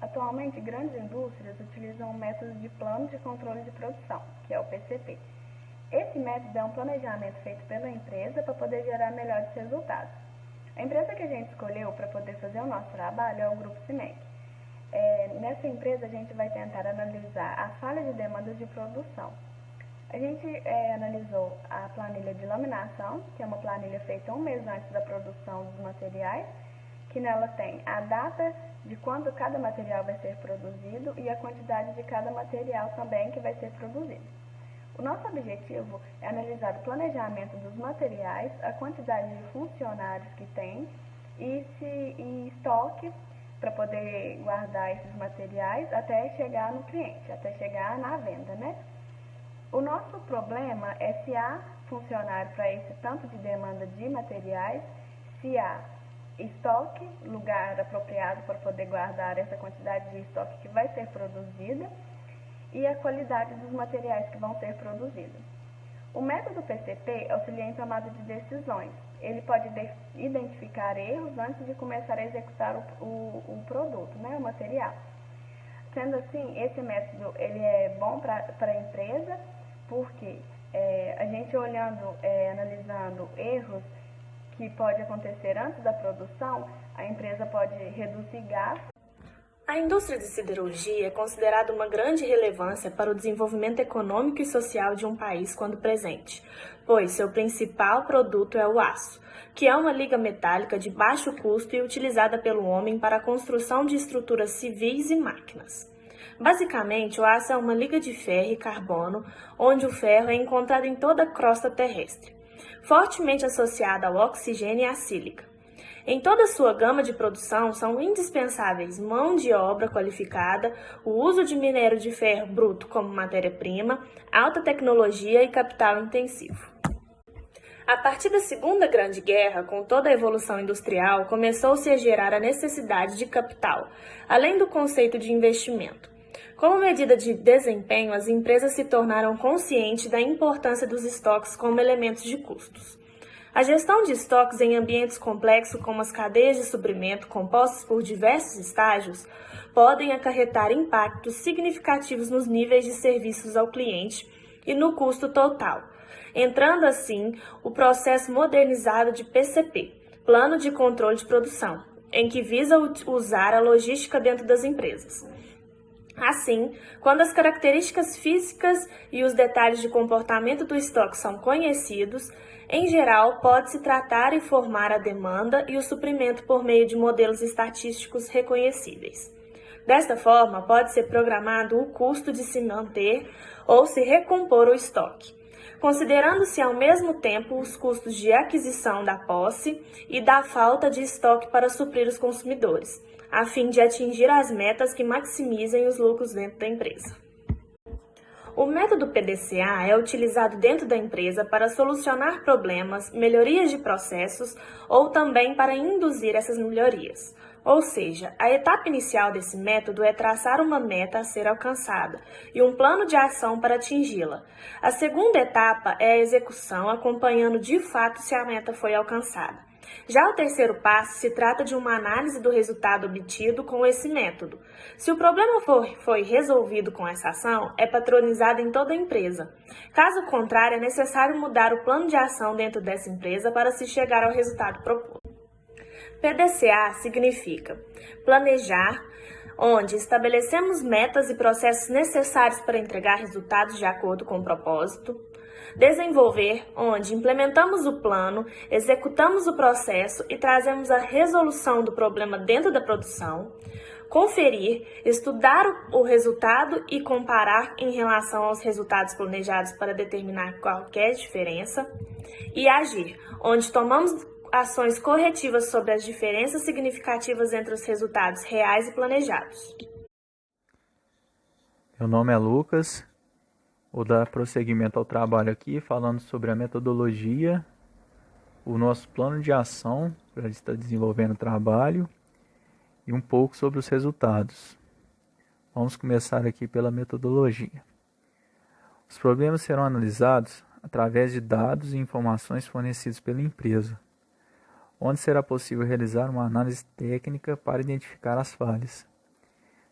Atualmente, grandes indústrias utilizam o método de Plano de Controle de Produção, que é o PCP. Esse método é um planejamento feito pela empresa para poder gerar melhores resultados. A empresa que a gente escolheu para poder fazer o nosso trabalho é o Grupo CIMEC. Nessa empresa, a gente vai tentar analisar as falhas de demandas de produção. A gente analisou a planilha de laminação, que é uma planilha feita um mês antes da produção dos materiais, que nela tem a data de quando cada material vai ser produzido e a quantidade de cada material também que vai ser produzido. O nosso objetivo é analisar o planejamento dos materiais, a quantidade de funcionários que tem e estoque para poder guardar esses materiais até chegar no cliente, até chegar na venda, né? O nosso problema é se há funcionário para esse tanto de demanda de materiais, se há estoque, lugar apropriado para poder guardar essa quantidade de estoque que vai ser produzida e a qualidade dos materiais que vão ser produzidos. O método PCP auxilia em tomada de decisões. Ele pode identificar erros antes de começar a executar o produto, né, o material. Sendo assim, esse método ele é bom para a empresa, porque a gente olhando, analisando erros que pode acontecer antes da produção, a empresa pode reduzir gastos. A indústria de siderurgia é considerada uma grande relevância para o desenvolvimento econômico e social de um país quando presente, pois seu principal produto é o aço, que é uma liga metálica de baixo custo e utilizada pelo homem para a construção de estruturas civis e máquinas. Basicamente, o aço é uma liga de ferro e carbono, onde o ferro é encontrado em toda a crosta terrestre, fortemente associada ao oxigênio e à sílica. Em toda a sua gama de produção, são indispensáveis mão de obra qualificada, o uso de minério de ferro bruto como matéria-prima, alta tecnologia e capital intensivo. A partir da Segunda Grande Guerra, com toda a evolução industrial, começou-se a gerar a necessidade de capital, além do conceito de investimento. Como medida de desempenho, as empresas se tornaram conscientes da importância dos estoques como elementos de custos. A gestão de estoques em ambientes complexos, como as cadeias de suprimento compostas por diversos estágios, podem acarretar impactos significativos nos níveis de serviços ao cliente e no custo total, entrando assim o processo modernizado de PCP, Plano de Controle de Produção, em que visa usar a logística dentro das empresas. Assim, quando as características físicas e os detalhes de comportamento do estoque são conhecidos, em geral, pode-se tratar e formar a demanda e o suprimento por meio de modelos estatísticos reconhecíveis. Desta forma, pode ser programado o custo de se manter ou se recompor o estoque, considerando-se ao mesmo tempo os custos de aquisição da posse e da falta de estoque para suprir os consumidores, a fim de atingir as metas que maximizem os lucros dentro da empresa. O método PDCA é utilizado dentro da empresa para solucionar problemas, melhorias de processos ou também para induzir essas melhorias. Ou seja, a etapa inicial desse método é traçar uma meta a ser alcançada e um plano de ação para atingi-la. A segunda etapa é a execução, acompanhando de fato se a meta foi alcançada. Já o terceiro passo se trata de uma análise do resultado obtido com esse método. Se o problema foi resolvido com essa ação, é patronizado em toda a empresa. Caso contrário, é necessário mudar o plano de ação dentro dessa empresa para se chegar ao resultado proposto. PDCA significa planejar, onde estabelecemos metas e processos necessários para entregar resultados de acordo com o propósito. Desenvolver, onde implementamos o plano, executamos o processo e trazemos a resolução do problema dentro da produção. Conferir, estudar o resultado e comparar em relação aos resultados planejados para determinar qualquer diferença. E agir, onde tomamos ações corretivas sobre as diferenças significativas entre os resultados reais e planejados. Meu nome é Lucas. Vou dar prosseguimento ao trabalho aqui, falando sobre a metodologia, o nosso plano de ação para estar desenvolvendo o trabalho e um pouco sobre os resultados. Vamos começar aqui pela metodologia. Os problemas serão analisados através de dados e informações fornecidos pela empresa, onde será possível realizar uma análise técnica para identificar as falhas.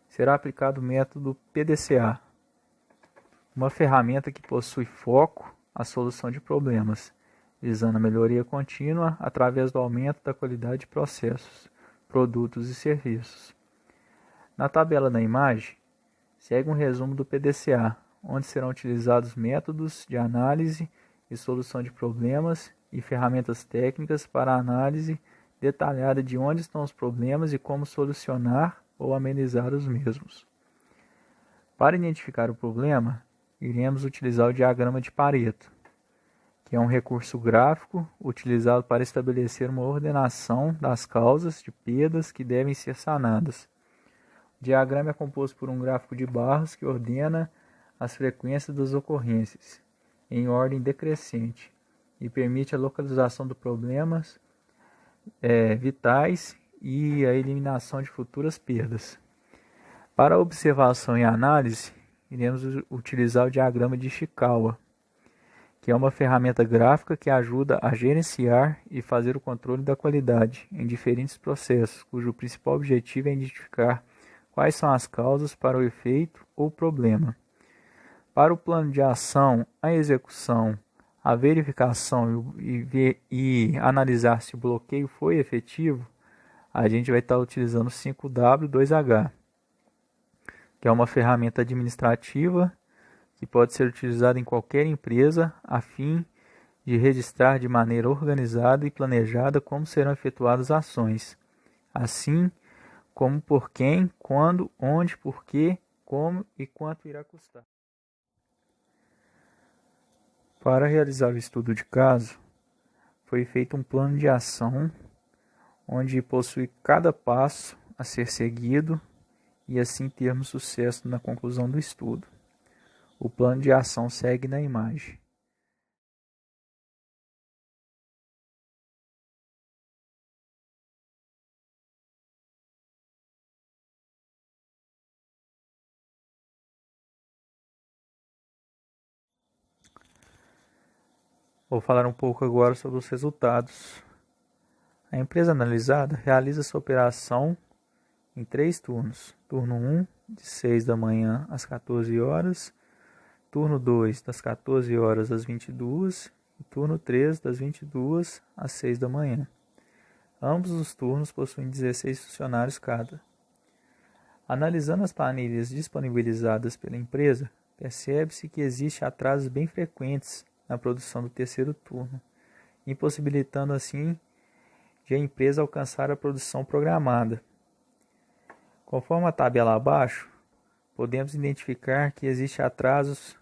será aplicado o método PDCA, uma ferramenta que possui foco à solução de problemas, visando a melhoria contínua através do aumento da qualidade de processos, produtos e serviços. Na tabela da imagem, segue um resumo do PDCA, onde serão utilizados métodos de análise e solução de problemas e ferramentas técnicas para a análise detalhada de onde estão os problemas e como solucionar ou amenizar os mesmos. Para identificar o problema, iremos utilizar o diagrama de Pareto, que é um recurso gráfico utilizado para estabelecer uma ordenação das causas de perdas que devem ser sanadas. O diagrama é composto por um gráfico de barras que ordena as frequências das ocorrências, em ordem decrescente, e permite a localização dos problemas vitais e a eliminação de futuras perdas. Para observação e análise, iremos utilizar o diagrama de Ishikawa, que é uma ferramenta gráfica que ajuda a gerenciar e fazer o controle da qualidade em diferentes processos, cujo principal objetivo é identificar quais são as causas para o efeito ou problema. Para o plano de ação, a execução, a verificação e analisar se o bloqueio foi efetivo, a gente vai estar utilizando o 5W2H, que é uma ferramenta administrativa que pode ser utilizada em qualquer empresa a fim de registrar de maneira organizada e planejada como serão efetuadas as ações, assim como por quem, quando, onde, por quê, como e quanto irá custar. Para realizar o estudo de caso, foi feito um plano de ação onde possui cada passo a ser seguido e assim termos sucesso na conclusão do estudo. O plano de ação segue na imagem. Vou falar um pouco agora sobre os resultados. A empresa analisada realiza sua operação em 3 turnos. Turno 1, de 6 da manhã às 14 horas. Turno 2, das 14 horas às 22. E turno 3, das 22 às 6 da manhã. Ambos os turnos possuem 16 funcionários cada. Analisando as planilhas disponibilizadas pela empresa, percebe-se que existem atrasos bem frequentes na produção do terceiro turno, impossibilitando assim de a empresa alcançar a produção programada. Conforme a tabela abaixo, podemos identificar que existem atrasos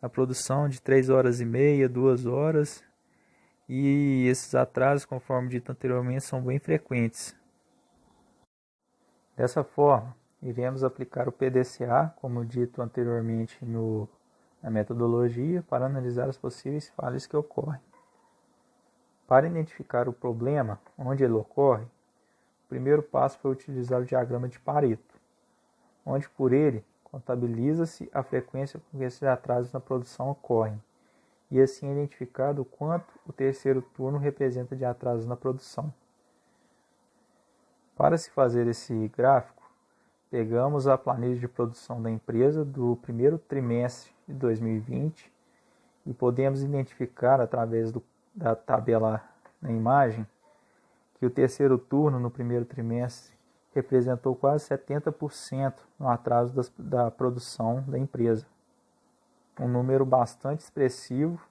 na produção de 3 horas e meia, 2 horas, e esses atrasos, conforme dito anteriormente, são bem frequentes. Dessa forma, iremos aplicar o PDCA, como dito anteriormente na metodologia, para analisar as possíveis falhas que ocorrem. Para identificar o problema, onde ele ocorre, o primeiro passo foi utilizar o diagrama de Pareto, onde por ele contabiliza-se a frequência com que esses atrasos na produção ocorrem, e assim é identificado o quanto o terceiro turno representa de atrasos na produção. Para se fazer esse gráfico, pegamos a planilha de produção da empresa do primeiro trimestre de 2020 e podemos identificar através da tabela na imagem que o terceiro turno no primeiro trimestre representou quase 70% no atraso da produção da empresa. Um número bastante expressivo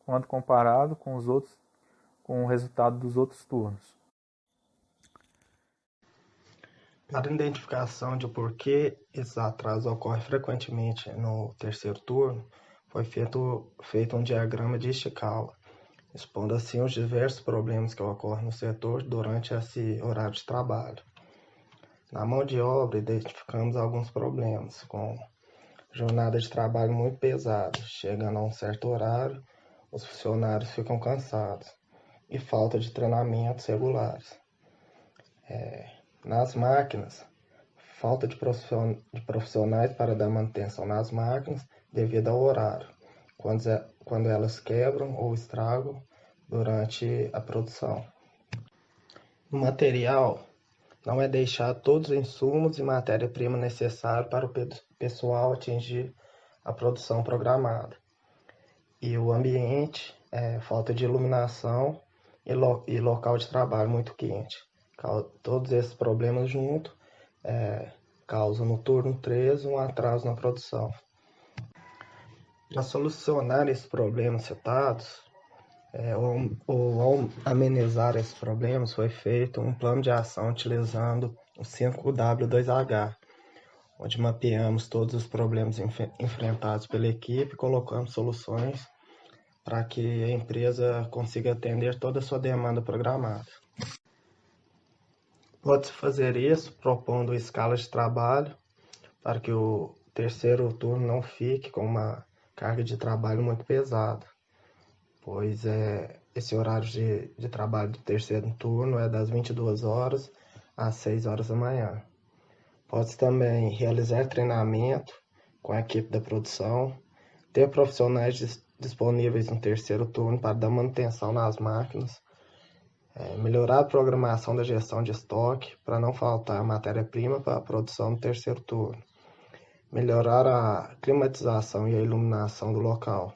quando comparado com o resultado dos outros turnos. Para a identificação de por que esse atraso ocorre frequentemente no terceiro turno, foi feito um diagrama de Ishikawa, expondo assim os diversos problemas que ocorrem no setor durante esse horário de trabalho. Na mão de obra, identificamos alguns problemas, com jornada de trabalho muito pesada, chegando a um certo horário, os funcionários ficam cansados, e falta de treinamentos regulares. Nas máquinas, falta de profissionais para dar manutenção nas máquinas devido ao horário, quando elas quebram ou estragam durante a produção. No material, não é deixar todos os insumos e matéria-prima necessários para o pessoal atingir a produção programada. E o ambiente, falta de iluminação e local de trabalho muito quente. Todos esses problemas juntos causam no turno 3 um atraso na produção. Para solucionar esses problemas citados, ou amenizar esses problemas, foi feito um plano de ação utilizando o 5W2H, onde mapeamos todos os problemas enfrentados pela equipe e colocamos soluções para que a empresa consiga atender toda a sua demanda programada. Pode-se fazer isso propondo escalas de trabalho para que o terceiro turno não fique com uma carga de trabalho muito pesada, pois esse horário de trabalho do terceiro turno é das 22 horas às 6 horas da manhã. Pode-se também realizar treinamento com a equipe da produção, ter profissionais disponíveis no terceiro turno para dar manutenção nas máquinas, melhorar a programação da gestão de estoque para não faltar matéria-prima para a produção no terceiro turno, melhorar a climatização e a iluminação do local,